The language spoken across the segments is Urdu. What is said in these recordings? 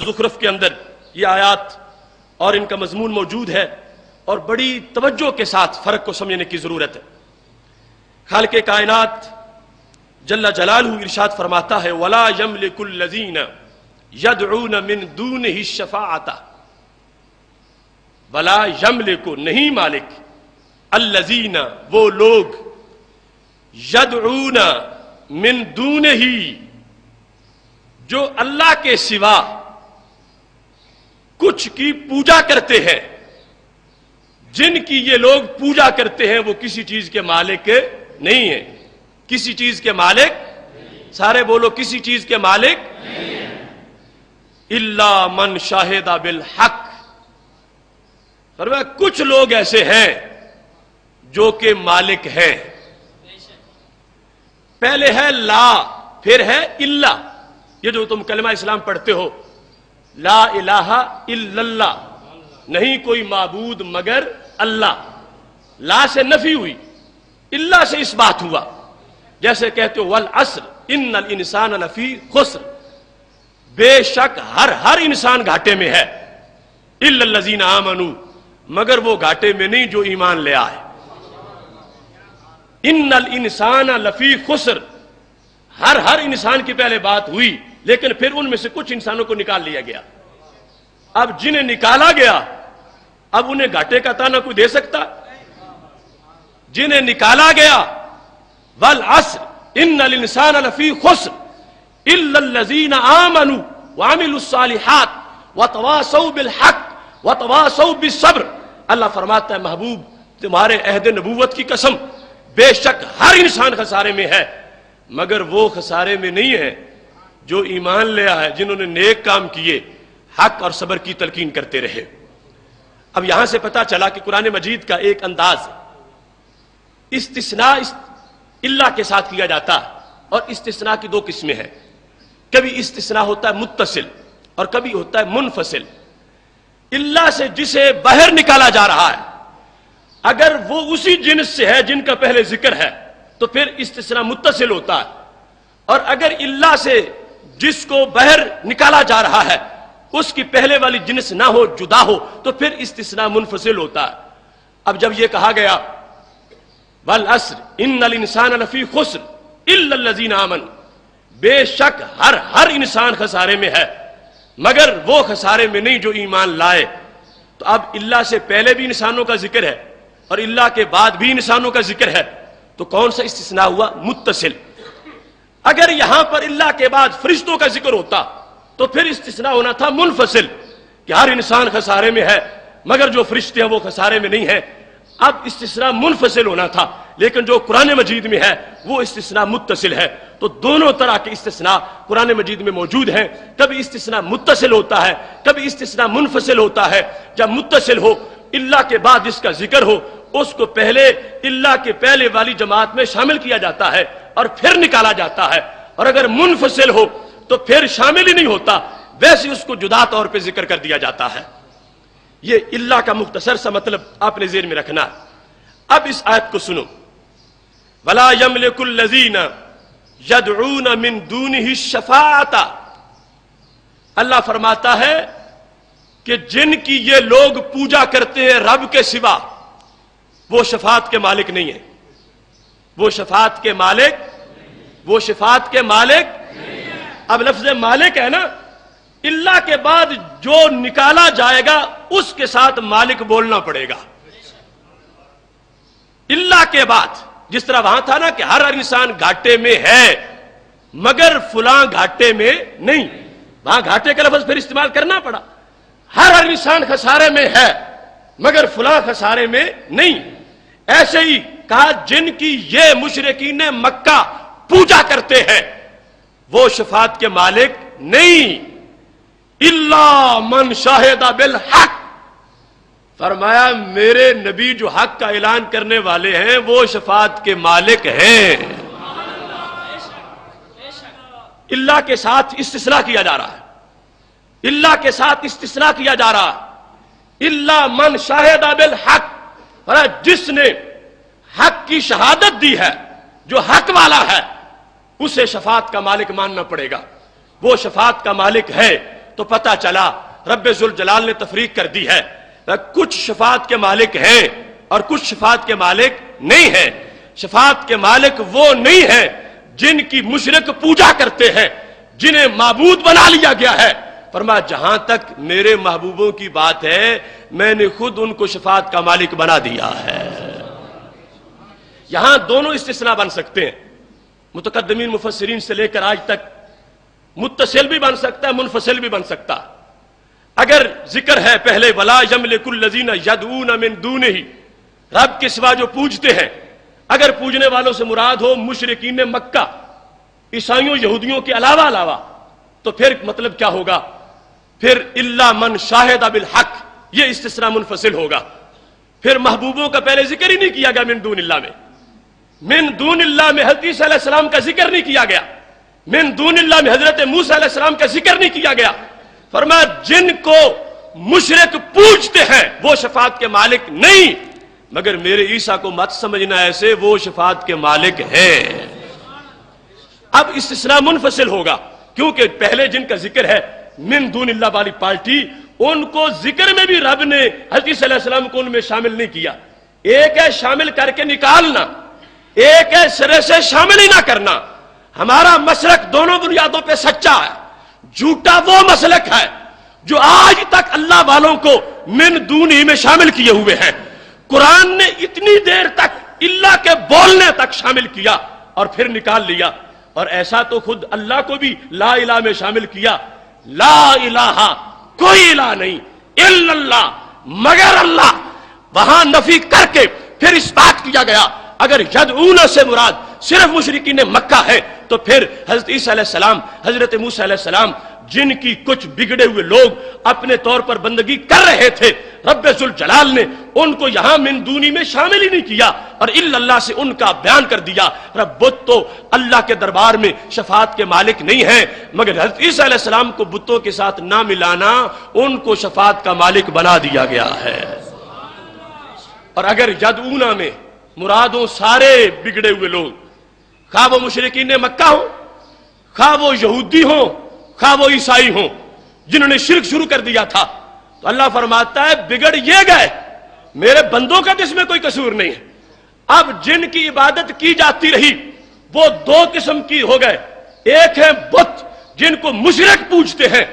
الزخرف کے اندر یہ آیات اور ان کا مضمون موجود ہے، اور بڑی توجہ کے ساتھ فرق کو سمجھنے کی ضرورت ہے۔ خالق کائنات جل جلالہ ارشاد فرماتا ہے وَلَا يَمْلِكُ الَّذِينَ يَدْعُونَ مِن دُونِهِ الشَّفَاعَةَ، وَلَا يَمْلِكُ نہیں مالک، الَّذِينَ وہ لوگ، يَدْعُونَ مِن دُونِهِ جو اللہ کے سوا کچھ کی پوجا کرتے ہیں، جن کی یہ لوگ پوجا کرتے ہیں وہ کسی چیز کے مالک نہیں ہیں، کسی چیز کے مالک، سارے بولو کسی چیز کے مالک الا من شاہد بالحق، فرمایا کچھ لوگ ایسے ہیں جو کہ مالک ہیں۔ پہلے ہے لا، پھر ہے الا، یہ جو تم کلمہ اسلام پڑھتے ہو، لا الہ الا اللہ، نہیں کوئی معبود مگر اللہ، لا سے نفی ہوئی، الا سے اس بات ہوا، جیسے کہتے ہو والعصر ان الانسان لفی خسر، بے شک ہر انسان گھاٹے میں ہے، الا الذین آمنوا مگر وہ گھاٹے میں نہیں جو ایمان لے آئے، ان الانسان لفی خسر، ہر انسان کی پہلے بات ہوئی، لیکن پھر ان میں سے کچھ انسانوں کو نکال لیا گیا۔ اب جنہیں نکالا گیا اب انہیں گھاٹے کا تانا کوئی دے سکتا؟ جنہیں نکالا گیا والعصر ان الانسان لفی خسر الا الذین آمنوا وعملوا الصالحات وتواصوا بالحق وتواصوا بالصبر، اللہ فرماتا ہے محبوب تمہارے عہد نبوت کی قسم، بے شک ہر انسان خسارے میں ہے، مگر وہ خسارے میں نہیں ہے جو ایمان لے آئے، جنہوں نے نیک کام کیے، حق اور صبر کی تلقین کرتے رہے۔ اب یہاں سے پتا چلا کہ قرآن مجید کا ایک انداز استثناء اللہ کے ساتھ کیا جاتا ہے، اور استثناء کی دو قسمیں ہیں، کبھی استثناء ہوتا ہے متصل اور کبھی ہوتا ہے منفصل۔ اللہ سے جسے باہر نکالا جا رہا ہے اگر وہ اسی جنس سے ہے جن کا پہلے ذکر ہے تو پھر استثناء متصل ہوتا ہے، اور اگر اللہ سے جس کو باہر نکالا جا رہا ہے اس کی پہلے والی جنس نہ ہو، جدا ہو، تو پھر استثناء منفصل ہوتا ہے۔ اب جب یہ کہا گیا والعصر ان الانسان لفی خسر الا الذین آمنوا، بے شک ہر انسان خسارے میں ہے مگر وہ خسارے میں نہیں جو ایمان لائے، تو اب اللہ سے پہلے بھی انسانوں کا ذکر ہے اور اللہ کے بعد بھی انسانوں کا ذکر ہے، تو کون سا استثناء ہوا؟ متصل۔ اگر یہاں پر اللہ کے بعد فرشتوں کا ذکر ہوتا تو پھر استثناء ہونا تھا منفصل، کہ ہر انسان خسارے میں ہے مگر جو فرشتے ہیں وہ خسارے میں نہیں ہیں، اب استثناء منفصل ہونا تھا، لیکن جو قرآن مجید میں ہے وہ استثناء متصل ہے۔ تو دونوں طرح کے استثناء قرآن مجید میں موجود ہیں، کبھی استثناء متصل ہوتا ہے، کبھی استثناء منفصل ہوتا ہے۔ جب متصل ہو، اللہ کے بعد جس کا ذکر ہو اس کو پہلے اللہ کے پہلے والی جماعت میں شامل کیا جاتا ہے اور پھر نکالا جاتا ہے، اور اگر منفصل ہو تو پھر شامل ہی نہیں ہوتا، ویسے اس کو جدا طور پہ ذکر کر دیا جاتا ہے۔ یہ اللہ کا مختصر سا مطلب آپ نے ذہن میں رکھنا ہے۔ اب اس آیت کو سنو، وَلَا يَمْلِكُ الَّذِينَ يَدْعُونَ مِن دُونِهِ الشَّفَاعَةَ، اللہ فرماتا ہے کہ جن کی یہ لوگ پوجا کرتے ہیں رب کے سوا، وہ شفاعت کے مالک نہیں ہیں، وہ شفاعت کے مالک، وہ شفاعت کے مالک۔ اب لفظ مالک ہے نا، اللہ کے بعد جو نکالا جائے گا اس کے ساتھ مالک بولنا پڑے گا۔ اللہ کے بعد جس طرح وہاں تھا نا کہ ہر انسان گھاٹے میں ہے مگر فلاں گھاٹے میں نہیں، وہاں گھاٹے کا لفظ پھر استعمال کرنا پڑا، ہر انسان خسارے میں ہے مگر فلاں خسارے میں نہیں۔ ایسے ہی کہا جن کی یہ مشرکین مکہ پوجا کرتے ہیں وہ شفاعت کے مالک نہیں، الا من شاہد بالحق، فرمایا میرے نبی جو حق کا اعلان کرنے والے ہیں وہ شفاعت کے مالک ہیں۔ اللہ کے ساتھ استثناء کیا جا رہا ہے، اللہ کے ساتھ استثناء کیا جا رہا ہے، الا من شاہد بالحق، جس نے حق کی شہادت دی ہے، جو حق والا ہے اسے شفاعت کا مالک ماننا پڑے گا، وہ شفاعت کا مالک ہے۔ تو پتہ چلا رب ذوالجلال نے تفریق کر دی ہے، کچھ شفاعت کے مالک ہیں اور کچھ شفاعت کے مالک نہیں ہیں۔ شفاعت کے مالک وہ نہیں ہیں جن کی مشرک پوجا کرتے ہیں، جنہیں معبود بنا لیا گیا ہے۔ فرمایا جہاں تک میرے محبوبوں کی بات ہے میں نے خود ان کو شفاعت کا مالک بنا دیا ہے۔ یہاں دونوں استثناء بن سکتے ہیں، متقدمین مفسرین سے لے کر آج تک متصل بھی بن سکتا ہے، منفصل بھی بن سکتا ہے۔ اگر ذکر ہے پہلے ولا یملک الذین یدعون من دونہ، رب کے سوا جو پوجتے ہیں، اگر پوجنے والوں سے مراد ہو مشرکین مکہ، عیسائیوں یہودیوں کے علاوہ تو پھر مطلب کیا ہوگا؟ پھر الا من شاہد بالحق، یہ استثناء منفصل ہوگا۔ پھر محبوبوں کا پہلے ذکر ہی نہیں کیا گیا من دون اللہ میں، من دون اللہ میں حضرت عیسیٰ علیہ السلام کا ذکر نہیں کیا گیا، من دون اللہ میں حضرت موسیٰ علیہ السلام کا ذکر نہیں کیا گیا۔ فرمایا جن کو مشرک پوجتے ہیں وہ شفاعت کے مالک نہیں، مگر میرے عیسیٰ کو مت سمجھنا ایسے، وہ شفاعت کے مالک ہیں۔ اب استثناء منفصل ہوگا، کیونکہ پہلے جن کا ذکر ہے من دون اللہ والی پارٹی، ان کو ذکر میں بھی رب نے حضرت صلی اللہ علیہ وسلم کو ان میں شامل نہیں کیا۔ ایک ہے شامل کر کے نکالنا، ایک ہے سرے سے شامل ہی نہ کرنا۔ ہمارا مسلک دونوں بنیادوں پہ سچا ہے۔ جھوٹا وہ مسلک ہے جو آج تک اللہ والوں کو من دون ہی میں شامل کیے ہوئے ہیں۔ قرآن نے اتنی دیر تک اللہ کے بولنے تک شامل کیا اور پھر نکال لیا، اور ایسا تو خود اللہ کو بھی لا الہ میں شامل کیا۔ لا الہ، کوئی الہ نہیں، الا اللہ، مگر اللہ، وہاں نفی کر کے پھر اس بات کیا گیا اگر یدعون سے مراد صرف مشرکین مکہ ہے تو پھر حضرت عیسیٰ علیہ السلام، حضرت موسیٰ علیہ السلام، جن کی کچھ بگڑے ہوئے لوگ اپنے طور پر بندگی کر رہے تھے، رب ذوالجلال نے ان کو یہاں من دونی میں شامل ہی نہیں کیا اور الا اللہ سے ان کا بیان کر دیا۔ رب بت تو اللہ کے دربار میں شفاعت کے مالک نہیں ہیں، مگر حضرت عیسیٰ علیہ السلام کو بتوں کے ساتھ نہ ملانا ان کو شفاعت کا مالک بنا دیا گیا ہے۔ اور اگر یدعونا میں مرادوں سارے بگڑے ہوئے لوگ، خواہ وہ مشرکین مکہ ہوں، خواہ وہ یہودی ہوں، خواہ وہ عیسائی ہوں، جنہوں نے شرک شروع کر دیا تھا، تو اللہ فرماتا ہے بگڑ یہ گئے، میرے بندوں کا اس میں کوئی قصور نہیں ہے۔ اب جن کی عبادت کی جاتی رہی وہ دو قسم کی ہو گئے، ایک ہے بت جن کو مشرک پوجتے ہیں،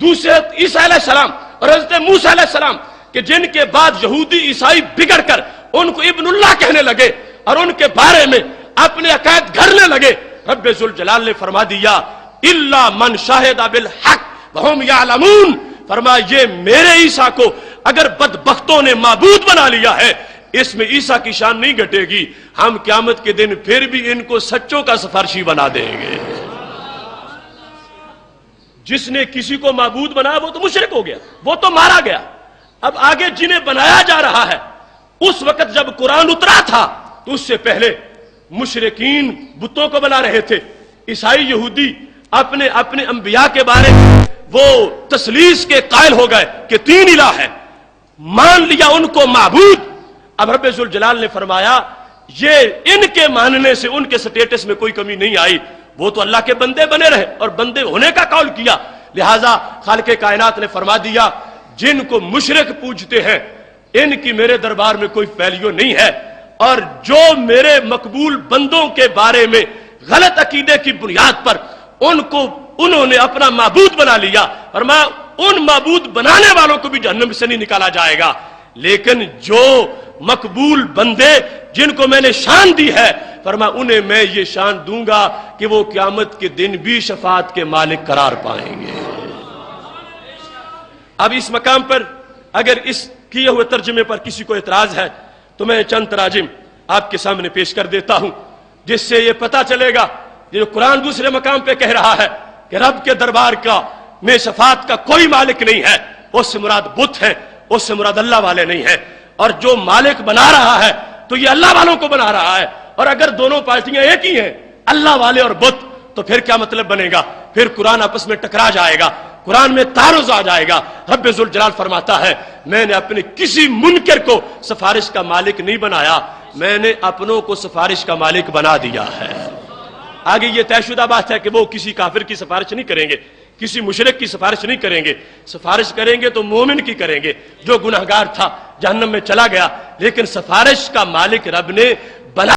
دوسرے عیسیٰ علیہ السلام اور حضرت موسیٰ علیہ السلام کہ جن کے بعد یہودی عیسائی بگڑ کر ان کو ابن اللہ کہنے لگے اور ان کے بارے میں اپنے عقائد گھڑنے لگے۔ رب ذوالجلال نے فرما دیا الا من شاہد بالحق وہم یعلمون، فرمایا یہ میرے عیسیٰ کو اگر بدبختوں نے معبود بنا لیا ہے، اس میں عیسیٰ کی شان نہیں گھٹے گی، ہم قیامت کے دن پھر بھی ان کو سچوں کا سفارشی بنا دیں گے۔ جس نے کسی کو معبود بنایا وہ تو مشرک ہو گیا، وہ تو مارا گیا۔ اب آگے جنہیں بنایا جا رہا ہے، اس وقت جب قرآن اترا تھا تو اس سے پہلے مشرکین بتوں کو بنا رہے تھے، عیسائی یہودی اپنے اپنے انبیاء کے بارے میں وہ تثلیث کے قائل ہو گئے کہ تین الہ ہے، مان لیا ان کو معبود۔ اب رب ذوالجلال نے فرمایا یہ ان کے ماننے سے ان کے سٹیٹس میں کوئی کمی نہیں آئی، وہ تو اللہ کے بندے بنے رہے اور بندے ہونے کا قول کیا، لہذا خالق کائنات نے فرما دیا جن کو مشرک پوجتے ہیں ان کی میرے دربار میں کوئی ویلیو نہیں ہے، اور جو میرے مقبول بندوں کے بارے میں غلط عقیدے کی بنیاد پر ان کو انہوں نے اپنا معبود بنا لیا، فرمایا ان معبود بنانے والوں کو بھی جہنم سے نہیں نکالا جائے گا، لیکن جو مقبول بندے جن کو میں نے شان دی ہے، فرمایا انہیں میں یہ شان دوں گا کہ وہ قیامت کے دن بھی شفاعت کے مالک قرار پائیں گے۔ اب اس مقام پر اگر اس کیے ہوئے ترجمے پر کسی کو اعتراض ہے تو میں چند تراجم آپ کے سامنے پیش کر دیتا ہوں، جس سے یہ پتا چلے گا جو قرآن دوسرے مقام پہ کہہ رہا ہے کہ رب کے دربار کا میں شفاعت کا کوئی مالک نہیں ہے، اس سے مراد بت ہے، اس سے مراد اللہ والے نہیں ہیں، اور جو مالک بنا رہا ہے تو یہ اللہ والوں کو بنا رہا ہے، اور اگر دونوں پارٹیاں ایک ہی ہیں اللہ والے اور بت تو پھر کیا مطلب بنے گا؟ پھر قرآن آپس میں ٹکرا جائے گا، قرآن میں تعارض آ جائے گا۔ رب ذوالجلال فرماتا ہے میں نے اپنے کسی منکر کو سفارش کا مالک نہیں بنایا، میں نے اپنوں کو سفارش کا مالک بنا دیا ہے۔ آگے یہ طے شدہ بات ہے کہ وہ کسی کافر کی سفارش نہیں کریں گے، کسی مشرک کی سفارش نہیں کریں گے، سفارش کریں گے تو مومن کی کریں گے جو گناہگار تھا جہنم میں چلا گیا، لیکن سفارش کا مالک رب نے